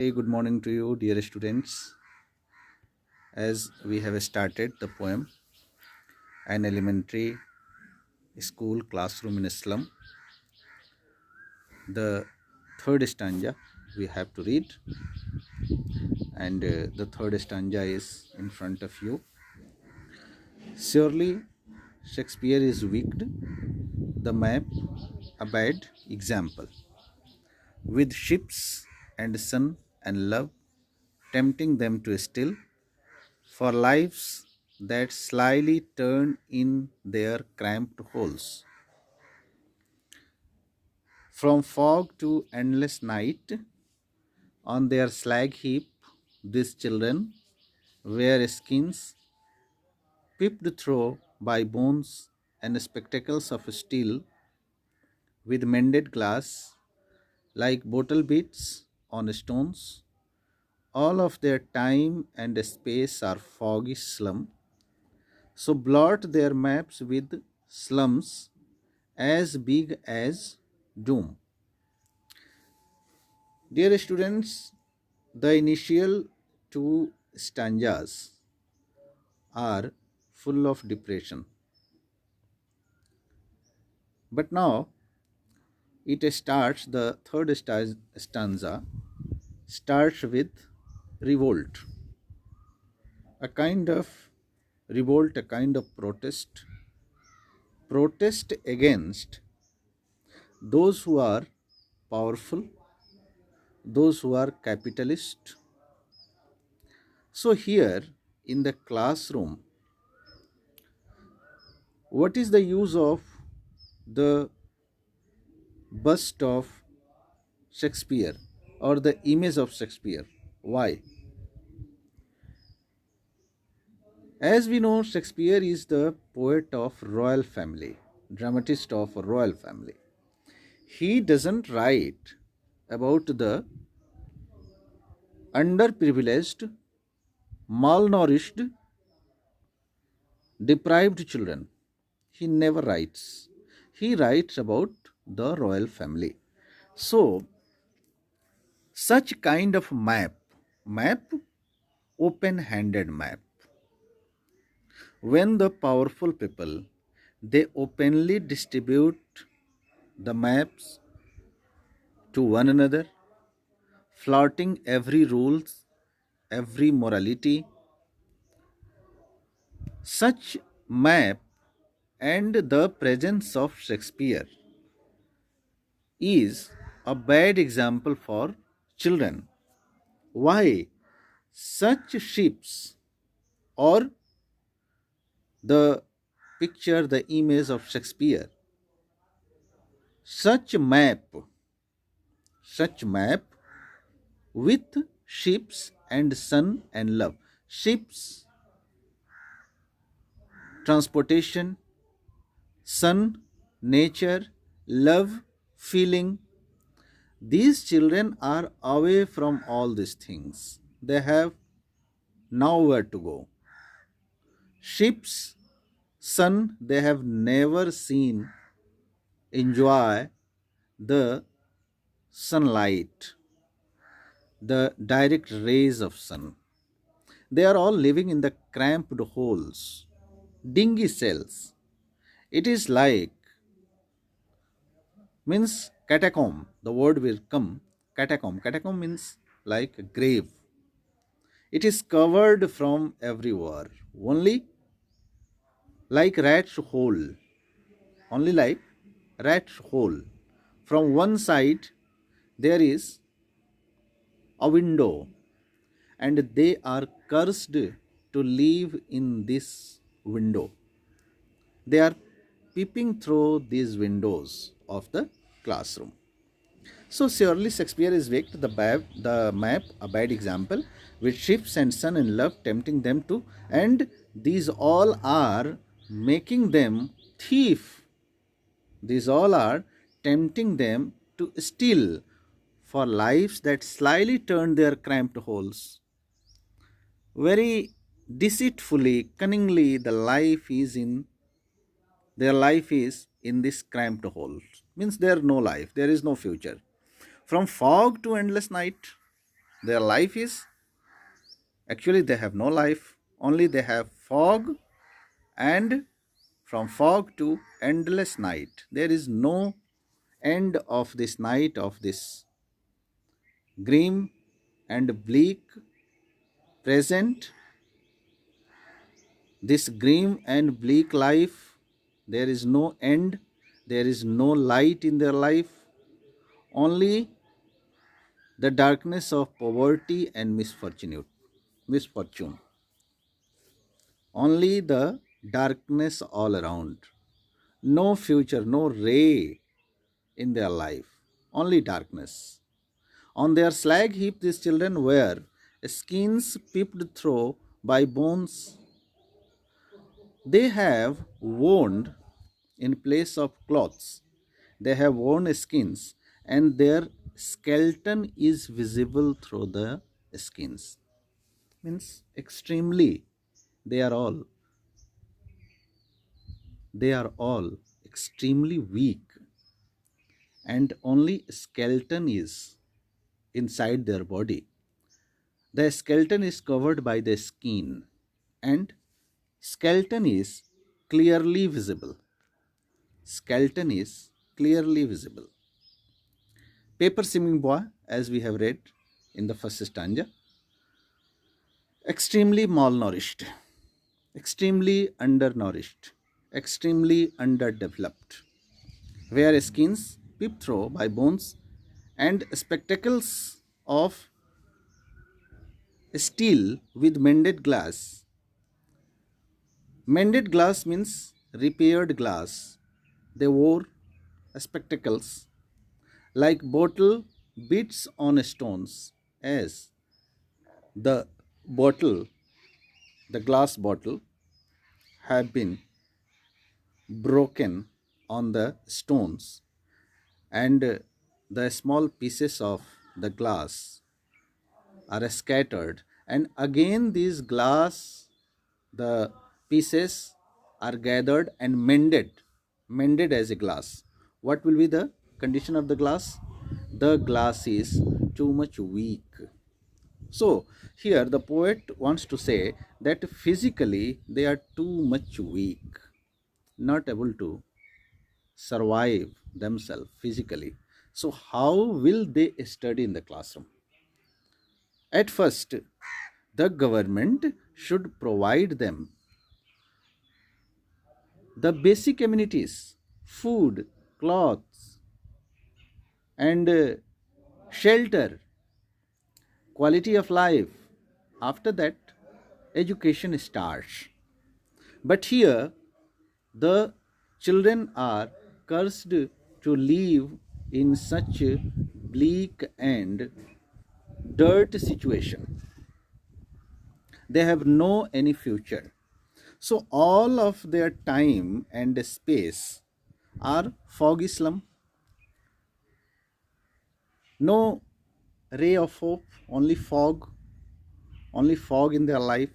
Hey, good morning to you, dear students. As we have started the poem, An Elementary School Classroom in a Slum, the third stanza we have to read, and the third stanza is in front of you. Surely Shakespeare is wicked, the map a bad example, with ships and sun and love tempting them to steal for lives that slyly turn in their cramped holes. From fog to endless night, on their slag heap, these children wear skins peeped through by bones and spectacles of steel with mended glass, like bottle beads on stones. All of their time and space are foggy slum, so blot their maps with slums as big as doom. Dear students, the initial two stanzas are full of depression. But now it starts, the third stanza starts with revolt, a kind of revolt, a kind of protest against those who are powerful, those who are capitalist. So, here in the classroom, what is the use of the bust of Shakespeare or the image of Shakespeare? Why? As we know, Shakespeare is the poet of royal family, dramatist of royal family. He doesn't write about the underprivileged, malnourished, deprived children. He never writes. He writes about the royal family. So, such kind of map, open-handed map, when the powerful people they openly distribute the maps to one another, flouting every rules, every morality, such map and the presence of Shakespeare is a bad example for children. Why? Such ships or the picture, the image of Shakespeare, such map, such map with ships and sun and love. Ships, transportation, sun, nature, love, feeling. These children are away from all these things. They have nowhere to go. Ships, sun, they have never seen, enjoy the sunlight, the direct rays of sun. They are all living in the cramped holes, dingy cells. It is like, means catacomb. The word will come catacomb. Catacomb means like a grave. It is covered from everywhere. Only like rat's hole. Only like rat's hole. From one side there is a window, and they are cursed to live in this window. They are peeping through these windows of the classroom. So surely Shakespeare is wicked, the map, a bad example, with ships and sun and love tempting them to, and these all are making them thief. These all are tempting them to steal for lives that slyly turn their cramped holes. Very deceitfully, cunningly, their life is in this cramped hole. Means there no life, there is no future. From fog to endless night, Their life is actually they have no life, only they have fog, and from fog to endless night. There is no end of this night, of this grim and bleak present, this grim and bleak life. There is no end, there is no light in their life, only the darkness of poverty and misfortune. Only the darkness all around. No future, no ray in their life, only darkness. On their slag heap, these children wear skins peeped through by bones. They have worn, in place of clothes, they have worn skins, and their skeleton is visible through the skins. Means extremely, they are all, they are all extremely weak, and only skeleton is inside their body. The skeleton is covered by the skin, and skeleton is clearly visible. Skeleton is clearly visible. Paper swimming boy, as we have read in the first stanza, extremely malnourished, extremely undernourished, extremely underdeveloped, where skins peep through by bones and spectacles of steel with mended glass. Mended glass means repaired glass. They wore spectacles like bottle beats on stones, as the bottle, the glass bottle, have been broken on the stones, and the small pieces of the glass are scattered, and again these glass, the pieces are gathered and mended as a glass. What will be the condition of the glass? The glass is too much weak. So here the poet wants to say that physically they are too much weak, not able to survive themselves physically. So how will they study in the classroom? At first, the government should provide them the basic amenities, food, clothes, and shelter, quality of life. After that, education starts. But here, the children are cursed to live in such a bleak and dirt situation. They have no any future. So all of their time and space are foggy slum. No ray of hope, only fog in their life.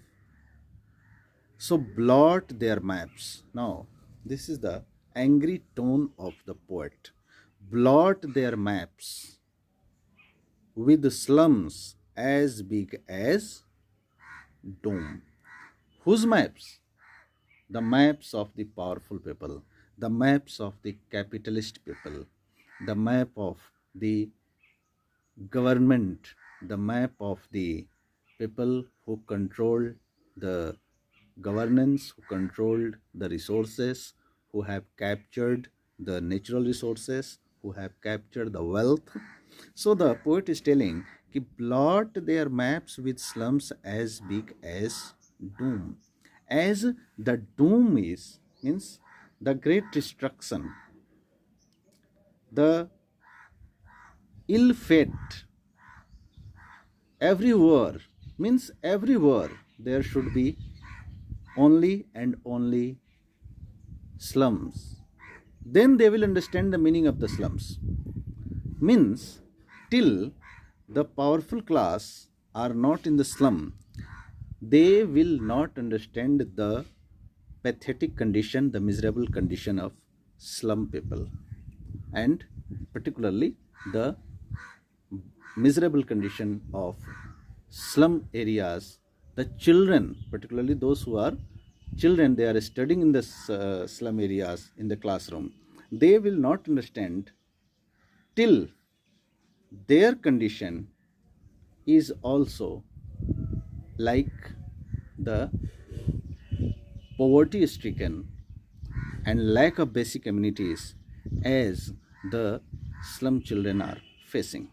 So blot their maps. Now, this is the angry tone of the poet. Blot their maps with slums as big as dome. Whose maps? The maps of the powerful people, the maps of the capitalist people, the map of the government, the map of the people who control the governance, who controlled the resources, who have captured the natural resources, who have captured the wealth. So the poet is telling, plot their maps with slums as big as doom. As the doom is, means the great destruction, the ill fate, everywhere, means everywhere there should be only and only slums. Then they will understand the meaning of the slums. Means till the powerful class are not in the slum, they will not understand the pathetic condition, the miserable condition of slum people, and particularly the miserable condition of slum areas, the children, particularly those who are children, they are studying in the slum areas in the classroom, they will not understand till their condition is also like the poverty stricken and lack of basic amenities as the slum children are facing.